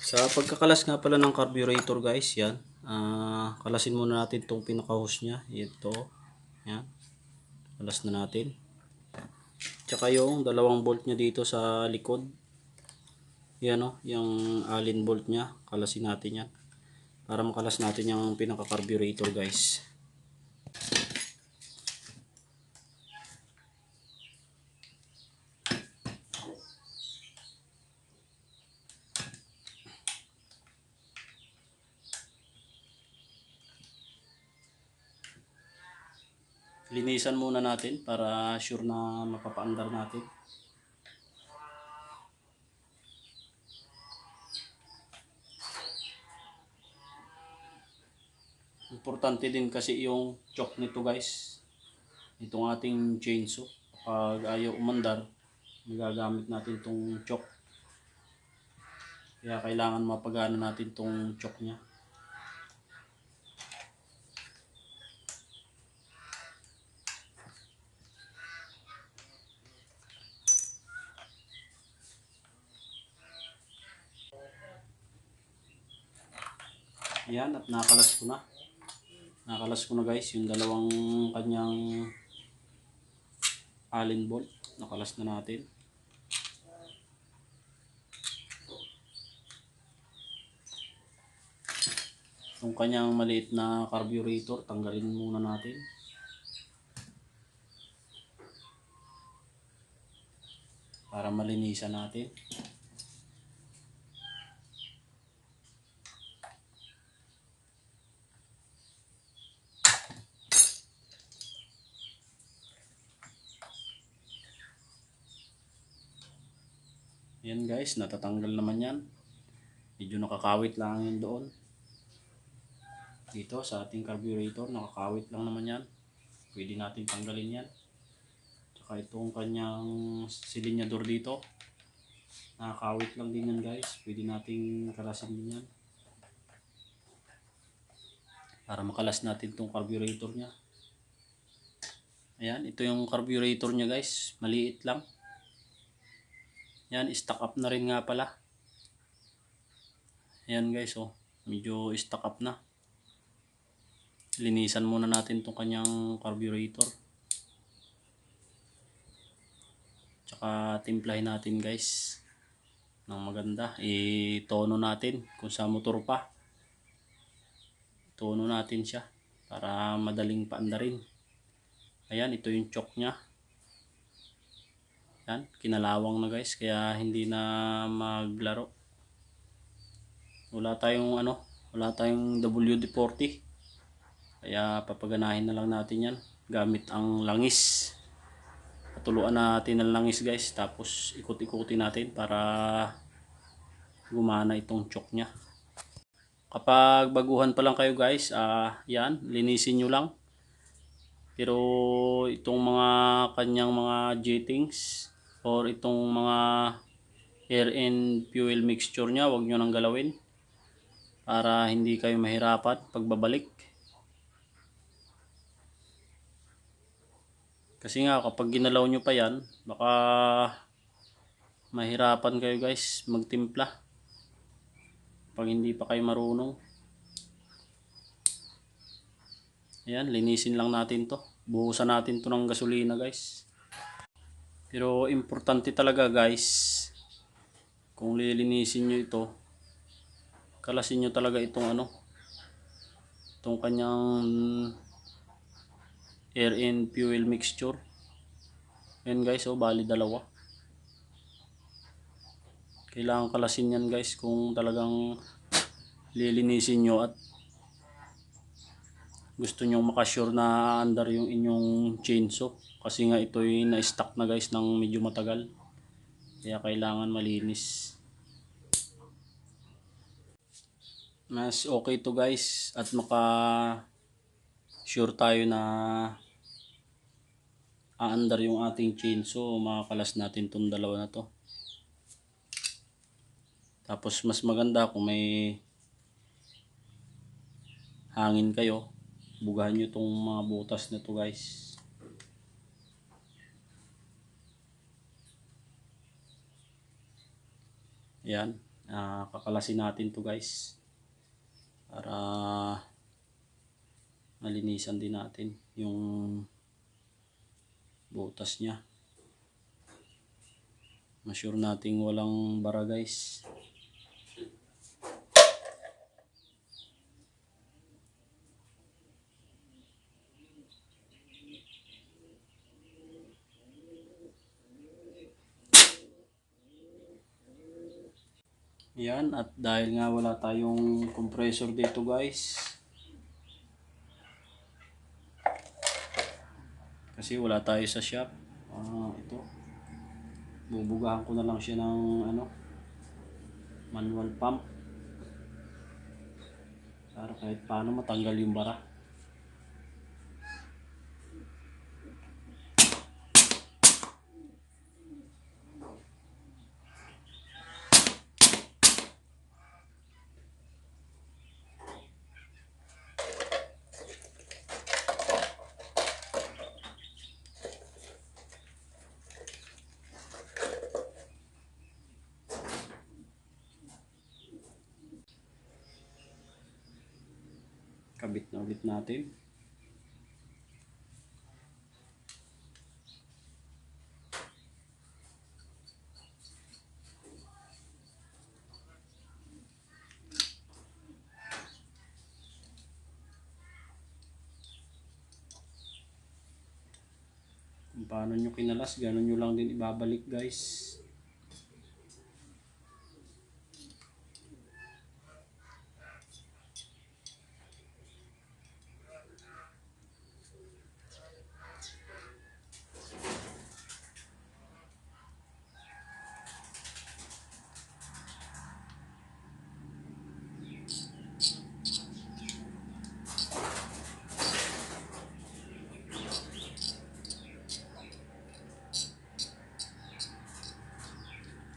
Sa pagkakalas nga pala ng carburetor guys, yan. Kalasin muna natin itong pinaka-hose niya. Ito. Yan. Kalas na natin. Tsaka yung dalawang bolt niya dito sa likod. Yan o. Yung allen bolt niya. Kalasin natin yan. Para makalas natin yung pinaka-carburetor guys. Linisan muna natin para sure na mapapaandar natin. Importante din kasi yung choke nito guys. Itong ating chainsaw. Pag ayaw umandar, magagamit natin itong choke. Kaya kailangan mapagana natin itong choke niya. Ayan, at nakalas ko na. Nakalas ko na guys yung dalawang kanyang allen bolt. Nakalas na natin. Yung kanyang maliit na carburetor, tanggalin muna natin. Para malinisan natin. Yan guys, natatanggal naman yan. Medyo nakakawit lang yun doon. Dito sa ating carburetor, nakakawit lang naman yan. Pwede natin tanggalin yan. Tsaka itong kanyang silinyador dito, nakakawit lang din yan guys. Pwede nating kalasin din yan. Para makalas natin itong carburetor nya. Ayan, ito yung carburetor nya guys. Maliit lang. Yan, stock up na rin nga pala. Ayan guys, oh. Medyo stock up na. Linisan muna natin itong kanyang carburetor. Tsaka timplahin natin guys ng maganda. I-tono natin kung sa motor pa. Tono natin siya para madaling paandarin. Ayan, ito yung choke nya. Yan, kinalawang na guys, kaya hindi na maglaro. Wala tayong WD-40. Kaya papaganahin na lang natin yan gamit ang langis. Patuluan natin ang langis guys, tapos ikot-ikutin natin para gumana itong choke nya. Kapag baguhan pa lang kayo guys, yan, linisin nyo lang. Pero itong mga kanyang mga jettings or itong mga air and fuel mixture nya, huwag nyo nang galawin para hindi kayo mahirapan pagbabalik. Kasi nga kapag ginalaw nyo pa yan, baka mahirapan kayo guys magtimpla pag hindi pa kayo marunong. Ayan, linisin lang natin to. Buhusan natin to ng gasolina guys. Pero importante talaga guys, kung lilinisin nyo ito, kalasin nyo talaga itong itong kanyang air and fuel mixture. Ayan guys, oh, bali dalawa. Kailangan kalasin yan guys kung talagang lilinisin nyo at gusto nyo makasure na andar yung inyong chainsaw. Kasi nga ito ay na-stock na guys ng medyo matagal. Kaya kailangan malinis. Mas okay to guys at maka sure tayo na aandar yung ating chainsaw. Makakalas natin tong dalawa na to. Tapos mas maganda kung may hangin kayo, bugahan nyo tong mga butas na to guys. Yan, kakalasin natin to guys para malinisan din natin yung butas niya. Ma-sure nating walang bara guys. Yan, at dahil nga wala tayong compressor dito guys, kasi wala tayo sa shop, ito bubugahan ko na lang siya ng manual pump para kahit paano matanggal yung bara. Kabit na ulit natin. Kung paano nyo kinalas, ganun nyo lang din ibabalik guys.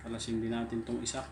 Kalasin din natin tong isa.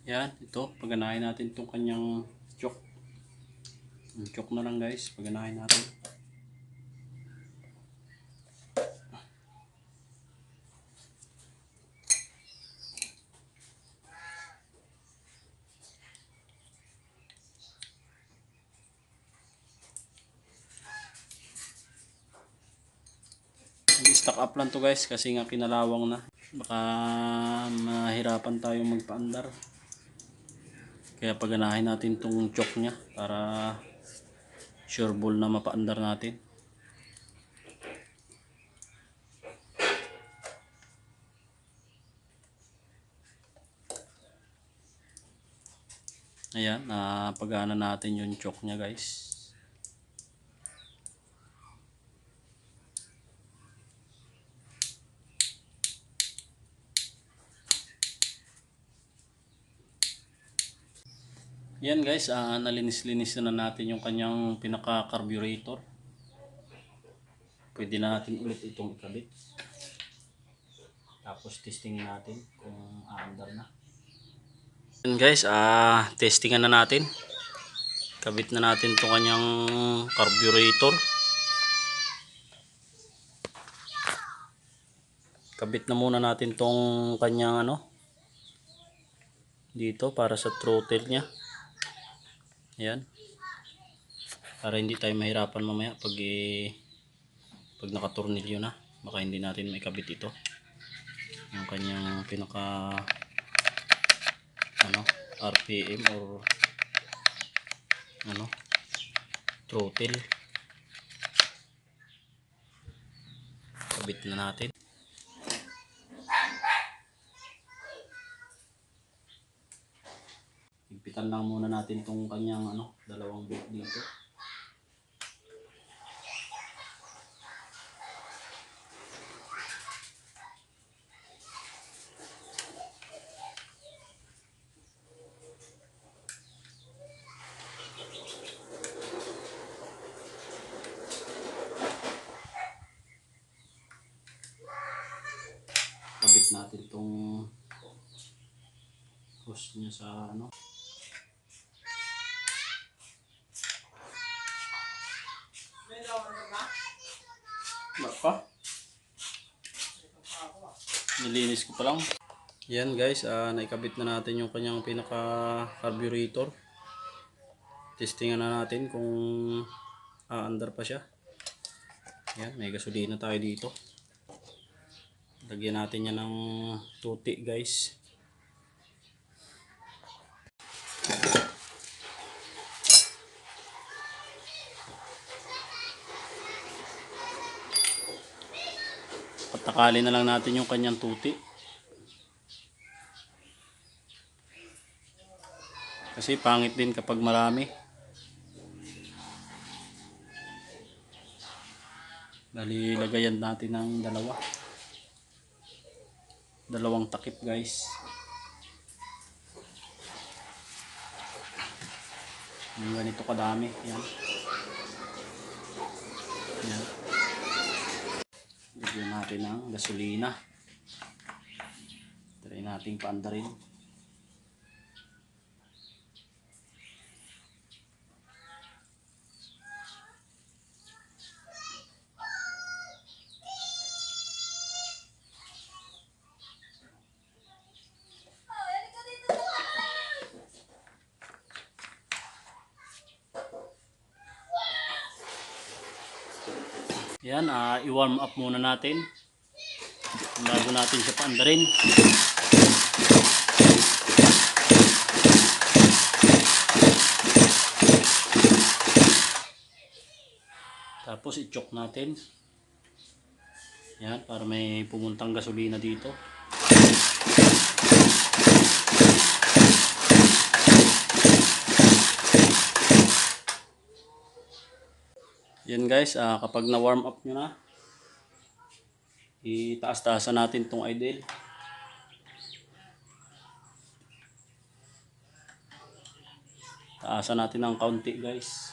Yan, ito, paganahin natin itong kanyang choke. Yung choke na lang guys, paganahin natin. Stock up lang to guys kasi nga kinalawang na. Baka mahirapan tayo magpaandar. Kaya paganahin natin itong choke nya para sure ball na mapaandar natin. Ayan, pagana natin yung choke nya guys. Yan guys, nalinis-linis na natin yung kanyang pinaka-carburetor. Pwede na natin ulit itong ikabit. Tapos testingin natin kung aandar na. Yan guys, testingan na natin. Kabit na natin itong kanyang carburetor. Kabit na muna natin itong kanyang dito para sa throttle niya. Ayan. Para hindi tayo mahirapan mamaya pag nakatornilyo na. Baka hindi natin may kabit ito. Yung kanyang pinaka RPM or throttle. Kabit na natin. Higpitan lang muna natin tong kanyang dalawang bolt dito. Kabit natin tong hose niya sa pa. Nilinis ko pa lang. Yan guys, naikabit na natin yung kanyang pinaka carburetor. Testingan na natin kung aandar pa siya. Yan, may gasolina tayo dito. Lagyan natin yan ng tuti guys. Patakalin na lang natin yung kanyang tuti. Kasi pangit din kapag marami. Dali lagayan natin ng dalawang takip guys. Yung ganito kadami. Yan. Yan. Lagyan natin ng gasolina. Try nating paandarin. Yan, i-warm up muna natin bago natin siya paandarin. Tapos i-choke natin. Yan, para may pumuntang gasolina dito. Yan guys, kapag na warm up nyo na, itaas-taasan natin tong idle. Taasan natin ng kaunti guys.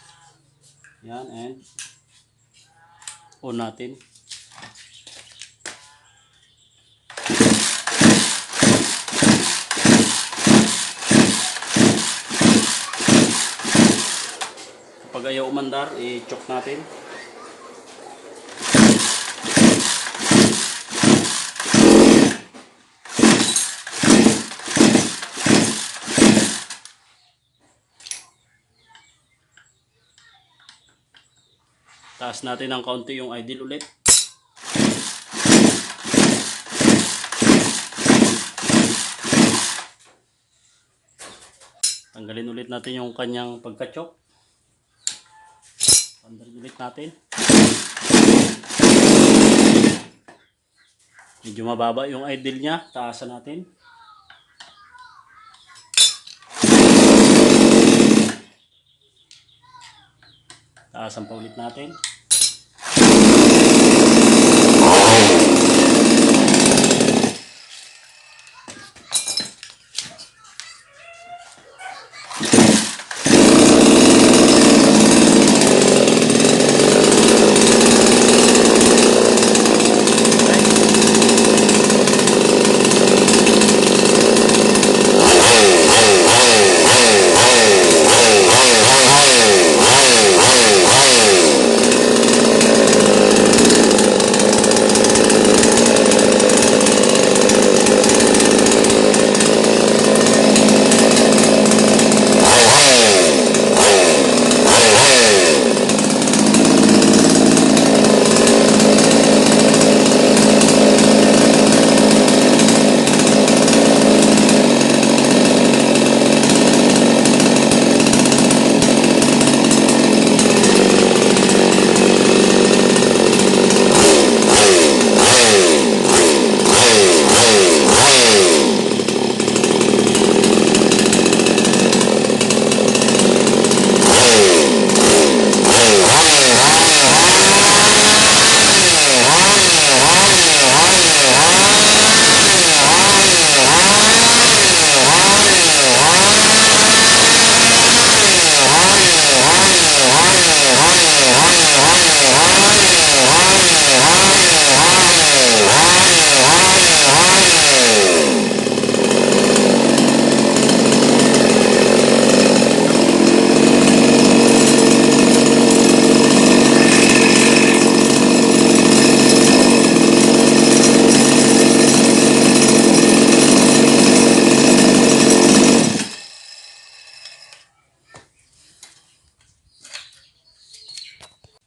Yan, and on natin. Pag ayaw umandar, i-choke natin. Taas natin ng kaunti yung idle ulit. Tanggalin ulit natin yung kanyang pagka-choke. Pandarin ulit natin. Medyo mababa yung idle niya. Taasan natin. Taasan pa ulit natin.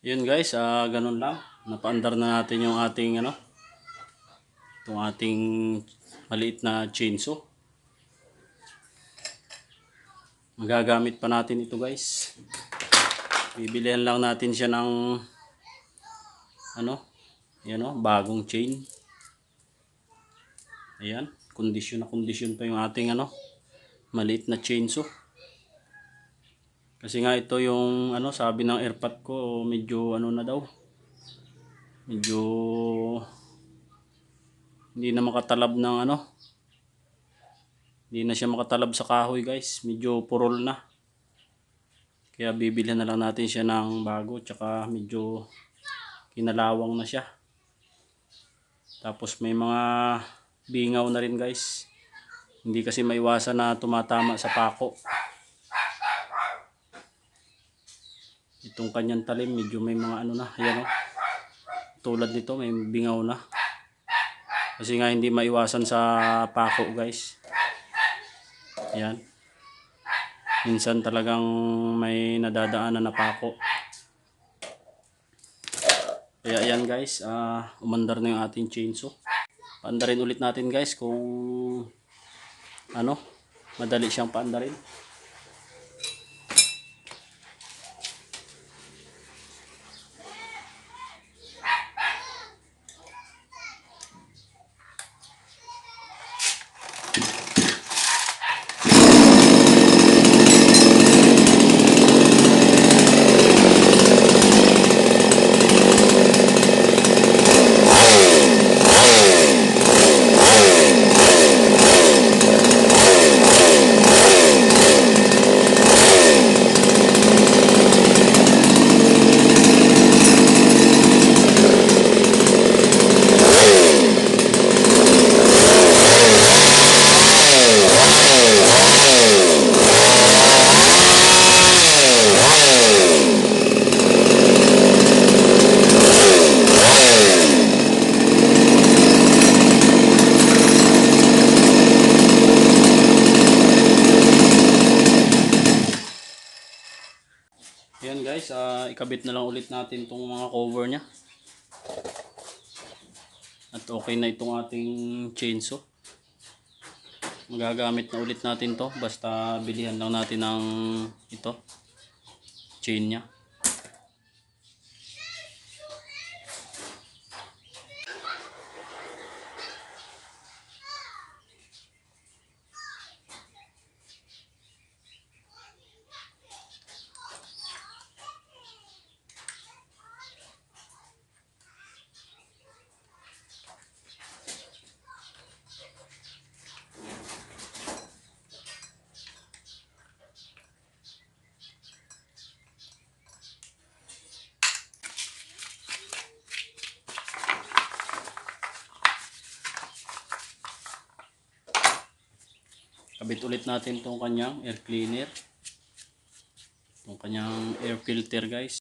Yun guys, ganun lang. Napaandar na natin yung ating itong ating maliit na chainsaw. Magagamit pa natin ito guys. Bibilihan lang natin siya ng bagong chain. Ayan, kondisyon na kondisyon pa yung ating maliit na chainsaw. Kasi nga ito yung sabi ng airpot ko, medyo na daw. Medyo hindi na makatalab ng hindi na siya makatalab sa kahoy guys. Medyo purol na. Kaya bibilhan na lang natin siya ng bago, tsaka medyo kinalawang na siya. Tapos may mga bingaw na rin guys. Hindi kasi maiwasan na tumatama sa pako. Itong kanyang talim medyo may mga ayan tulad nito may bingaw na. Kasi nga hindi maiwasan sa pako guys. Ayan. Minsan talagang may nadadaanan na pako. Kaya ayan guys, umandar na yung ating chainsaw. Paandarin ulit natin guys kung madali siyang paandarin. Ayan guys, ikabit na lang ulit natin itong mga cover nya. At okay na itong ating chainsaw. Magagamit na ulit natin to, basta bilihan lang natin ng chain nya. Kabit ulit natin itong kanyang air cleaner. Itong kanyang air filter guys.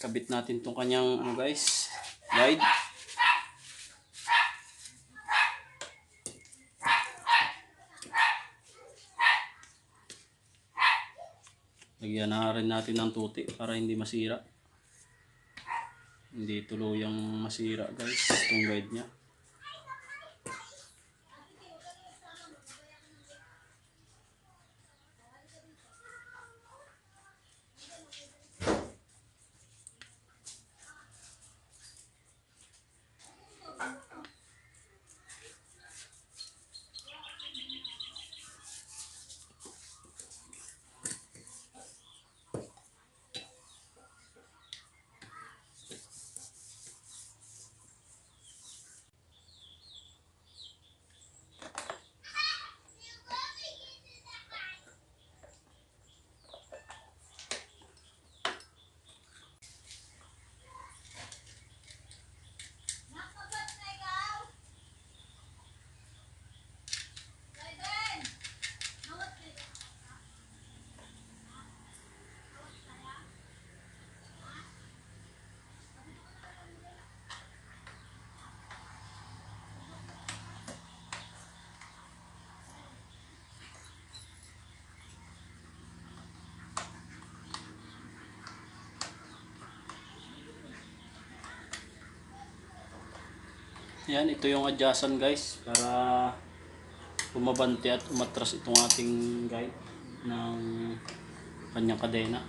Kabit natin tong kanyang ano guys, guide. Lagyan na rin natin ng tuti para hindi masira. Hindi tuluyang masira guys itong guide niya. Yan, ito yung adjustan guys para bumabante at umatras itong ating guide ng kanyang kadena.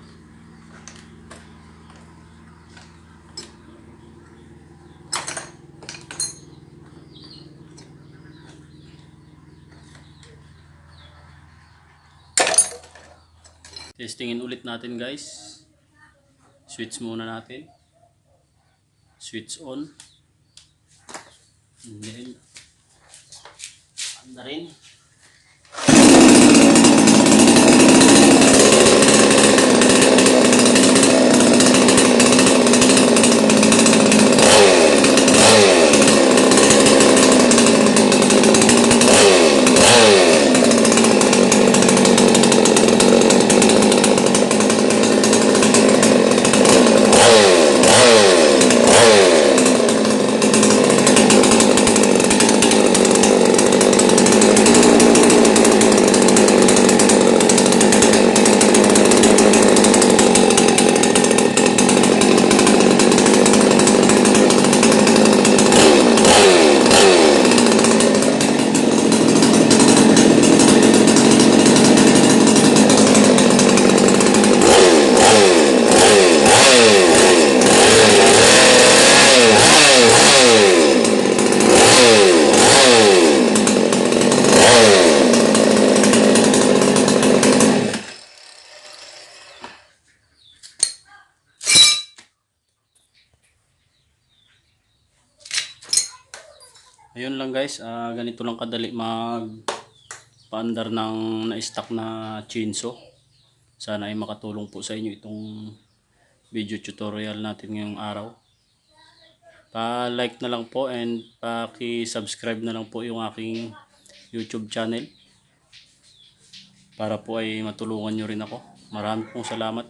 Testingin ulit natin guys. Switch muna natin. Switch on. And then anda rin. Ayun lang guys, ganito lang kadali paandar ng na-stock na chainsaw. Sana ay makatulong po sa inyo itong video tutorial natin ngayong araw. Pa-like na lang po and paki-subscribe na lang po yung aking YouTube channel para po ay matulungan nyo rin ako. Maraming pong salamat.